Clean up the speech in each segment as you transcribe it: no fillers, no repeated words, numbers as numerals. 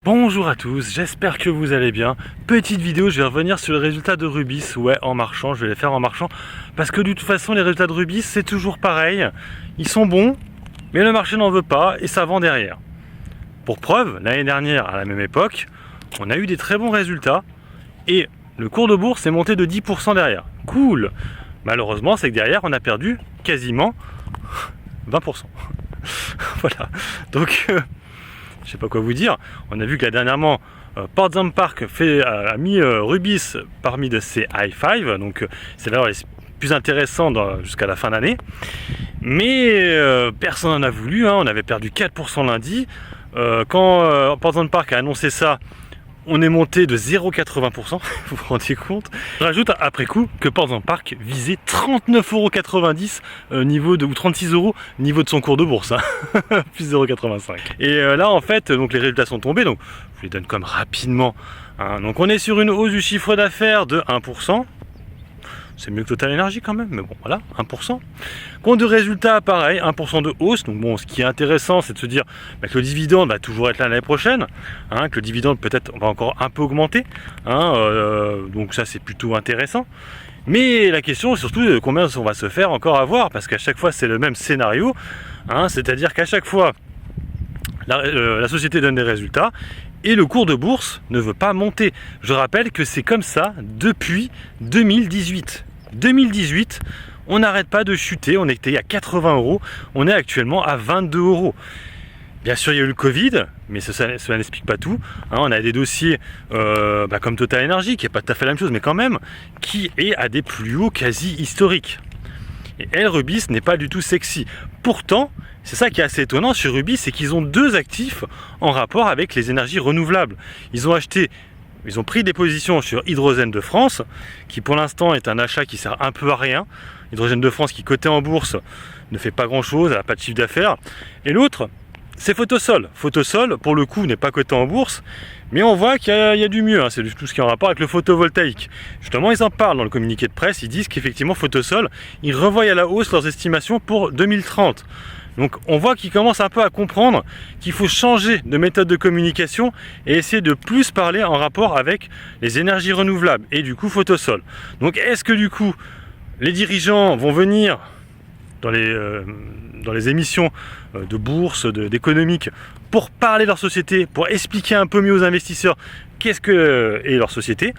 Bonjour à tous, j'espère que vous allez bien. Petite vidéo, je vais revenir sur les résultats de Rubis. Ouais, en marchant, je vais les faire en marchant. Parce que de toute façon, les résultats de Rubis, c'est toujours pareil. Ils sont bons, mais le marché n'en veut pas et ça vend derrière. Pour preuve, l'année dernière, à la même époque, on a eu des très bons résultats. Et le cours de bourse est monté de 10% derrière. Cool. Malheureusement, c'est que derrière, on a perdu quasiment 20%. Voilà. Donc... je sais pas quoi vous dire. On a vu que là dernièrement, Portzampark Park a mis Rubis parmi de ses high five, donc c'est là les plus intéressant jusqu'à la fin d'année. Mais personne n'en a voulu, hein. On avait perdu 4% lundi. Quand Portzampark Park a annoncé ça, on est monté de 0,80%, vous vous rendez compte? Je rajoute après coup que Portzampark Park visait 39,90 € niveau de, ou 36 € niveau de son cours de bourse, hein. Plus 0,85. Et là en fait, donc les résultats sont tombés, donc je vous les donne comme rapidement, hein. Donc on est sur une hausse du chiffre d'affaires de 1%. C'est mieux que Total Energy quand même, mais bon voilà, 1%. Compte de résultats, pareil, 1% de hausse. Donc bon, ce qui est intéressant, c'est de se dire que le dividende va toujours être là l'année prochaine, hein, que le dividende peut-être va encore un peu augmenter, hein, donc ça c'est plutôt intéressant. Mais la question est surtout combien on va se faire encore avoir, parce qu'à chaque fois c'est le même scénario, hein, c'est-à-dire qu'à chaque fois la société donne des résultats et le cours de bourse ne veut pas monter. Je rappelle que c'est comme ça depuis 2018. 2018, on n'arrête pas de chuter, on était à 80 €, on est actuellement à 22 €. Bien sûr, il y a eu le Covid, mais cela n'explique pas tout, hein. On a des dossiers comme Total Energy, qui n'est pas tout à fait la même chose, mais quand même, qui est à des plus hauts quasi historiques. Et elle, Rubis, n'est pas du tout sexy. Pourtant, c'est ça qui est assez étonnant sur Rubis, c'est qu'ils ont deux actifs en rapport avec les énergies renouvelables. Ils ont pris des positions sur Hydrogène de France, qui pour l'instant est un achat qui sert un peu à rien. Hydrogène de France qui coté en bourse ne fait pas grand chose, elle n'a pas de chiffre d'affaires. Et l'autre, c'est Photosol. Photosol, pour le coup, n'est pas coté en bourse, mais on voit qu'il y a du mieux, hein. C'est tout ce qui est en rapport avec le photovoltaïque. Justement, ils en parlent dans le communiqué de presse, ils disent qu'effectivement Photosol, ils revoient à la hausse leurs estimations pour 2030. Donc on voit qu'ils commencent un peu à comprendre qu'il faut changer de méthode de communication et essayer de plus parler en rapport avec les énergies renouvelables et du coup Photosol. Donc est-ce que du coup les dirigeants vont venir dans les émissions de bourse, d'économique, pour parler de leur société, pour expliquer un peu mieux aux investisseurs qu'est-ce que est leur société?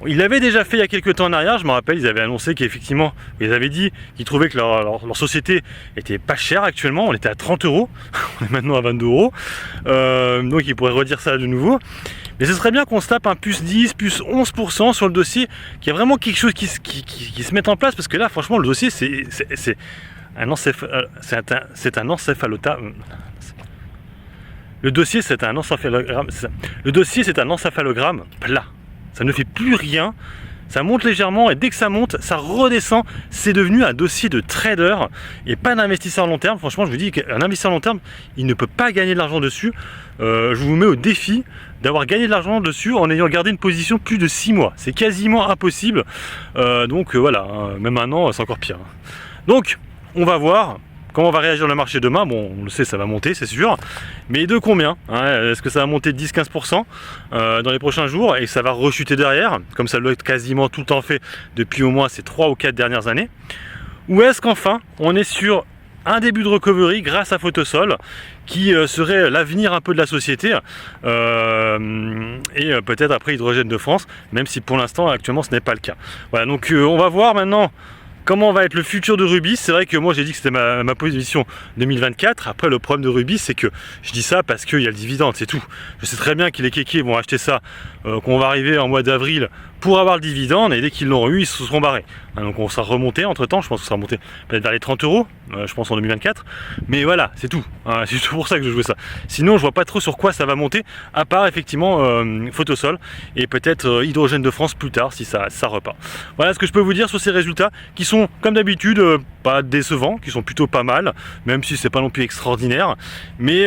Ils l'avaient déjà fait il y a quelques temps en arrière, je me rappelle, ils avaient annoncé qu'effectivement, ils avaient dit qu'ils trouvaient que leur société était pas chère actuellement, on était à 30 €, on est maintenant à 22 €, donc ils pourraient redire ça de nouveau. Mais ce serait bien qu'on se tape un plus 10, plus 11% sur le dossier, qu'il y a vraiment quelque chose qui se mette en place, parce que là, franchement, le dossier, c'est un encéphalogramme. Le dossier, c'est un encéphalogramme. Le dossier, c'est un encéphalogramme plat. Ça ne fait plus rien, ça monte légèrement et dès que ça monte, ça redescend. C'est devenu un dossier de trader et pas d'investisseur long terme. Franchement, je vous dis qu'un investisseur long terme, il ne peut pas gagner de l'argent dessus. Je vous mets au défi d'avoir gagné de l'argent dessus en ayant gardé une position plus de 6 mois. C'est quasiment impossible. Donc voilà, hein, même un an, c'est encore pire. Donc, on va voir comment va réagir le marché demain. Bon, on le sait, ça va monter, c'est sûr. Mais de combien, hein? Est-ce que ça va monter de 10-15% dans les prochains jours et ça va rechuter derrière, comme ça l'a quasiment tout le temps fait depuis au moins ces 3 ou 4 dernières années? Ou est-ce qu'enfin, on est sur un début de recovery grâce à Photosol, qui serait l'avenir un peu de la société, et peut-être après Hydrogène de France, même si pour l'instant, actuellement, ce n'est pas le cas. Voilà, donc on va voir maintenant comment va être le futur de Rubis. C'est vrai que moi j'ai dit que c'était ma position 2024. Après, le problème de Rubis, c'est que je dis ça parce qu'il y a le dividende, c'est tout. Je sais très bien que les kékés vont acheter ça, qu'on va arriver en mois d'avril pour avoir le dividende, et dès qu'ils l'auront eu, ils se seront barrés. Hein, donc on sera remonté entre temps, je pense qu'on sera remonté peut-être vers les 30 €, je pense en 2024. Mais voilà, c'est tout. Hein, c'est pour ça que je jouais ça. Sinon, je vois pas trop sur quoi ça va monter, à part effectivement Photosol et peut-être Hydrogène de France plus tard si ça repart. Voilà ce que je peux vous dire sur ces résultats qui sont comme d'habitude pas décevants, qui sont plutôt pas mal, même si c'est pas non plus extraordinaire, mais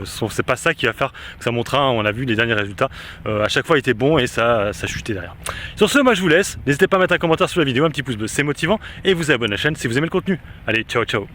c'est pas ça qui va faire que ça montera. On a vu les derniers résultats à chaque fois étaient bons et ça chutait derrière. Sur ce, moi je vous laisse. N'hésitez pas à mettre un commentaire sous la vidéo, un petit pouce bleu, c'est motivant, et vous abonnez à la chaîne si vous aimez le contenu. Allez, ciao ciao.